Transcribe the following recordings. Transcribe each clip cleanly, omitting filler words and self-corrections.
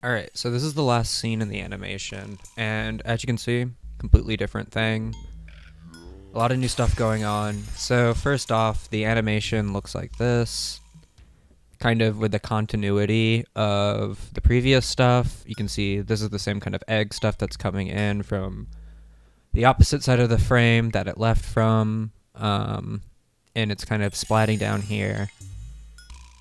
Alright, so this is the last scene in the animation, and as you can see, completely different thing. A lot of new stuff going on. So first off, the animation looks like this, kind of with the continuity of the previous stuff. You can see this is the same kind of egg stuff that's coming in from the opposite side of the frame that it left from, and it's kind of splatting down here.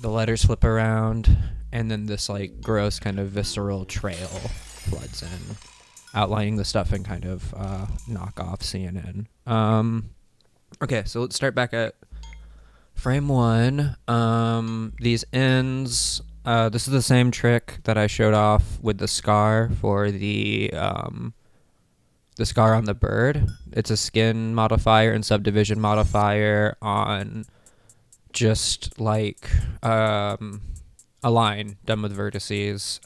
The letters flip around, and then this like gross kind of visceral trail floods in, outlining the stuff in kind of knockoff CNN. Okay, so let's start back at frame 1. These ends, this is the same trick that I showed off with the scar for the scar on the bird. It's a skin modifier and subdivision modifier on just like a line done with vertices,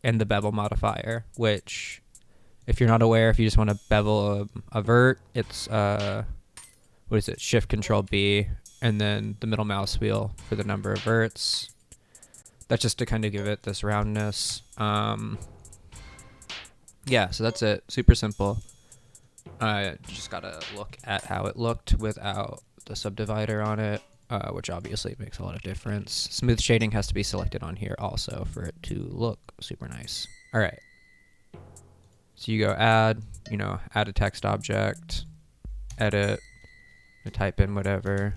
and the bevel modifier, which if you're not aware, if you just want to bevel a vert, it's what is it, Shift Control B, and then the middle mouse wheel for the number of verts. That's just to kind of give it this roundness. Yeah, so that's it. Super simple. Just gotta look at how it looked without the subdivider on it, which obviously makes a lot of difference. Smooth shading has to be selected on here also for it to look super nice. All right. So you go add a text object, edit, type in whatever.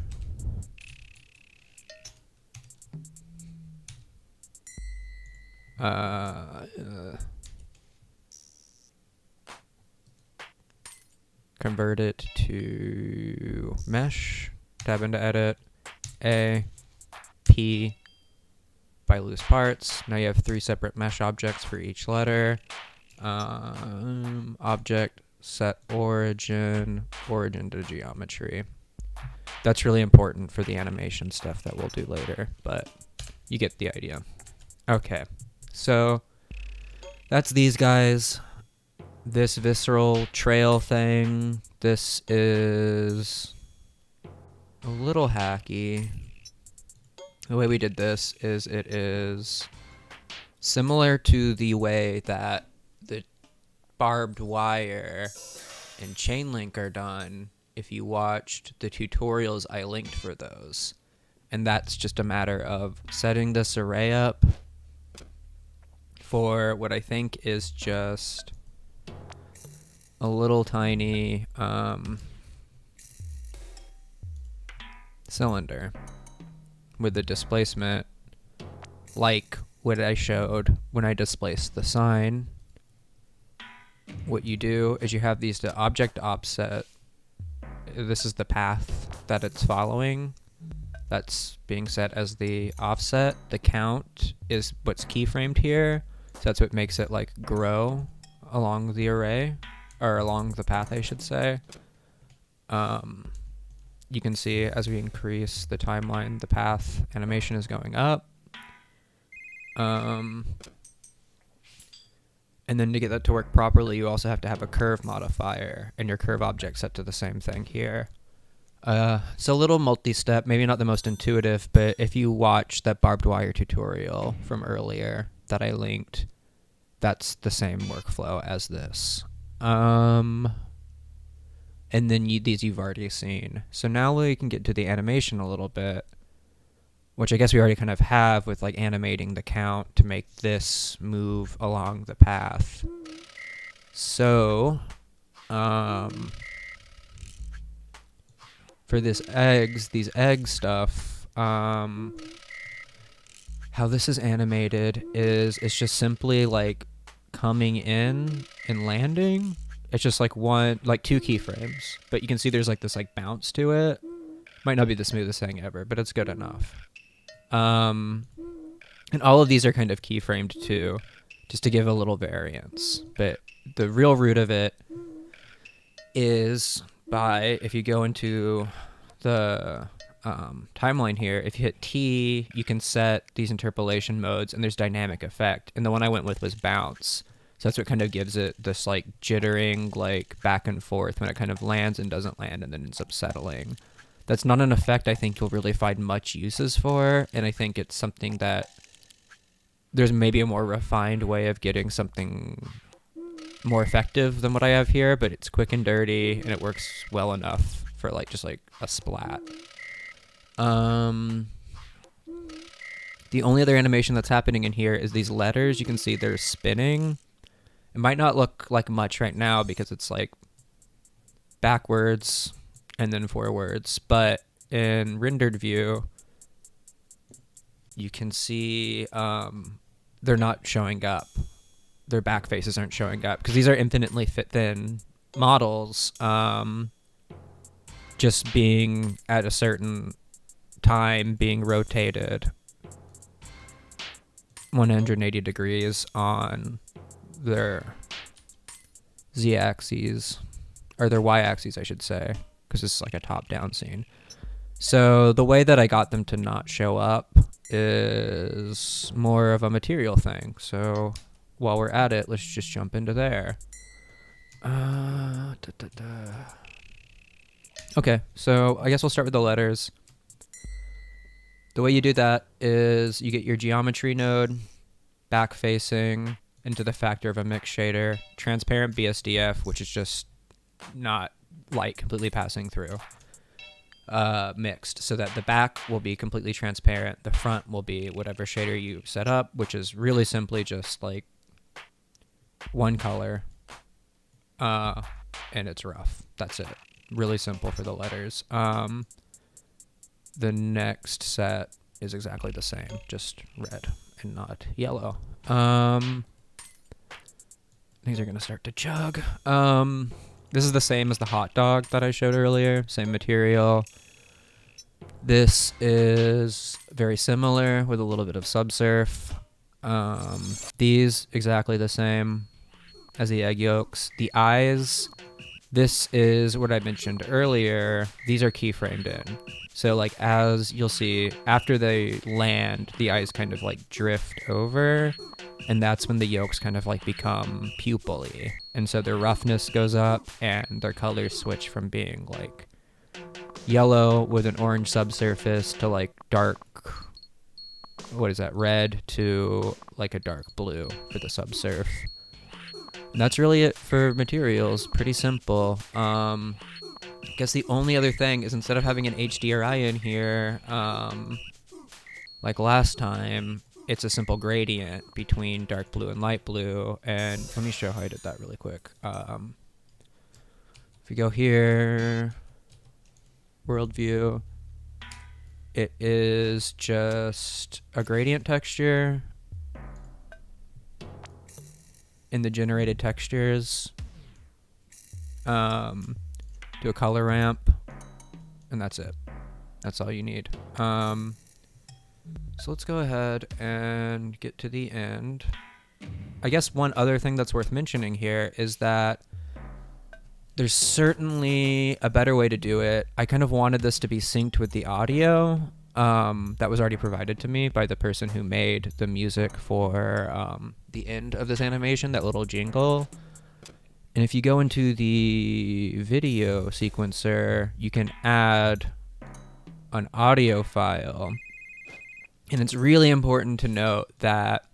Convert it to mesh, tab into edit, A, P, by loose parts. Now you have 3 separate mesh objects for each letter. Object, set origin to geometry. That's really important for the animation stuff that we'll do later, but you get the idea. Okay, so that's these guys. This visceral trail thing, this is a little hacky. The way we did this is it is similar to the way that the barbed wire and chain link are done if you watched the tutorials I linked for those. And that's just a matter of setting this array up for what I think is just a little tiny cylinder with the displacement like what I showed when I displaced the sign. What you do is you have these the object offset. This is the path that it's following. That's being set as the offset. The count is what's keyframed here. So that's what makes it like grow along the array, or along the path, I should say. You can see as we increase the timeline, the path animation is going up. And then to get that to work properly, you also have to have a curve modifier, and your curve object set to the same thing here. So a little multi-step, maybe not the most intuitive, but if you watch that barbed wire tutorial from earlier that I linked, that's the same workflow as this. And then these you've already seen. So now we can get to the animation a little bit, which I guess we already kind of have with like animating the count to make this move along the path. So, for these egg stuff, how this is animated is it's just simply like coming in and landing. It's just like 2 keyframes, but you can see there's like this like bounce to it. Might not be the smoothest thing ever, but it's good enough. And all of these are kind of keyframed too, just to give a little variance. But the real root of it is if you go into the timeline here, if you hit T, you can set these interpolation modes, and there's dynamic effect. And the one I went with was bounce. So that's what kind of gives it this like jittering, like back and forth when it kind of lands and doesn't land and then ends up settling. That's not an effect I think you'll really find much uses for, and I think it's something that there's maybe a more refined way of getting something more effective than what I have here, but it's quick and dirty, and it works well enough for like just like a splat. The only other animation that's happening in here is these letters. You can see they're spinning. It might not look like much right now because it's like backwards and then forwards, but in rendered view, you can see they're not showing up. Their back faces aren't showing up because these are infinitely thin models, just being at a certain time being rotated 180 degrees on their z-axes, or their y-axes, I should say, because this is like a top-down scene. So the way that I got them to not show up is more of a material thing. So while we're at it, let's just jump into there. Okay, so I guess we'll start with the letters. The way you do that is you get your geometry node, back facing, into the factor of a mix shader, transparent BSDF, which is just not light completely passing through, mixed, so that the back will be completely transparent, the front will be whatever shader you set up, which is really simply just like one color, and it's rough. That's it. Really simple for the letters. The next set is exactly the same, just red and not yellow. Things are gonna start to chug. This is the same as the hot dog that I showed earlier, same material. This is very similar with a little bit of subsurf. These exactly the same as the egg yolks. The eyes, this is what I mentioned earlier. These are keyframed in. So like as you'll see, after they land, the eyes kind of like drift over, and that's when the yolks kind of like become pupil-y. And so their roughness goes up and their colors switch from being like yellow with an orange subsurface to like dark, what is that, red to like a dark blue for the subsurf. And that's really it for materials. Pretty simple. I guess the only other thing is, instead of having an HDRI in here, like last time, it's a simple gradient between dark blue and light blue. And let me show how I did that really quick. If we go here, world view, it is just a gradient texture in the generated textures. Do a color ramp, and that's it. That's all you need. So let's go ahead and get to the end. I guess one other thing that's worth mentioning here is that there's certainly a better way to do it. I kind of wanted this to be synced with the audio that was already provided to me by the person who made the music for the end of this animation, that little jingle. And if you go into the video sequencer, you can add an audio file. And it's really important to note that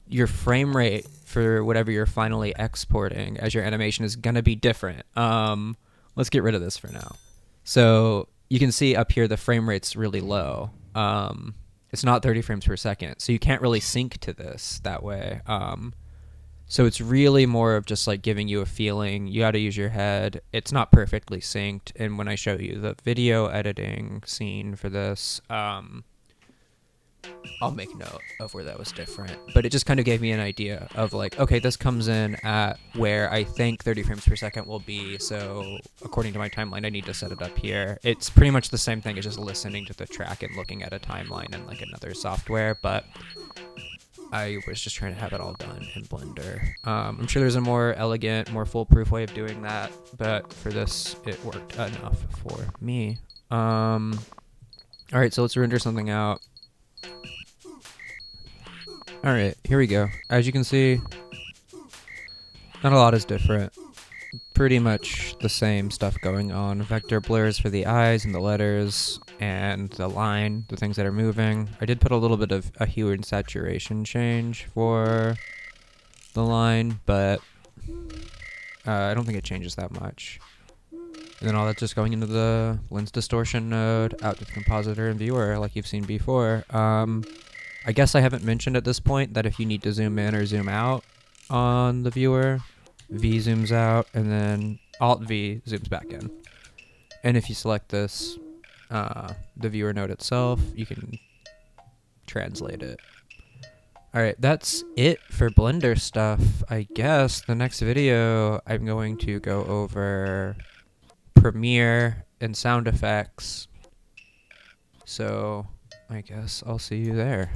your frame rate for whatever you're finally exporting as your animation is going to be different. Let's get rid of this for now. So you can see up here the frame rate's really low. It's not 30 frames per second, so you can't really sync to this that way. So it's really more of just like giving you a feeling. You got to use your head. It's not perfectly synced. And when I show you the video editing scene for this, I'll make note of where that was different. But it just kind of gave me an idea of like, okay, this comes in at where I think 30 frames per second will be. So according to my timeline, I need to set it up here. It's pretty much the same thing as just listening to the track and looking at a timeline in like another software. But I was just trying to have it all done in Blender. I'm sure there's a more elegant, more foolproof way of doing that, but for this, it worked enough for me. All right, so let's render something out. All right, here we go. As you can see, not a lot is different. pretty much the same stuff going on. Vector blurs for the eyes and the letters and the line, the things that are moving. I did put a little bit of a hue and saturation change for the line, but I don't think it changes that much. And then all that's just going into the lens distortion node, out to the compositor and viewer like you've seen before. I guess I haven't mentioned at this point that if you need to zoom in or zoom out on the viewer, V zooms out, and then Alt V zooms back in. And if you select this, the viewer node itself, you can translate it. Alright, that's it for Blender stuff. I guess the next video I'm going to go over Premiere and sound effects. So I guess I'll see you there.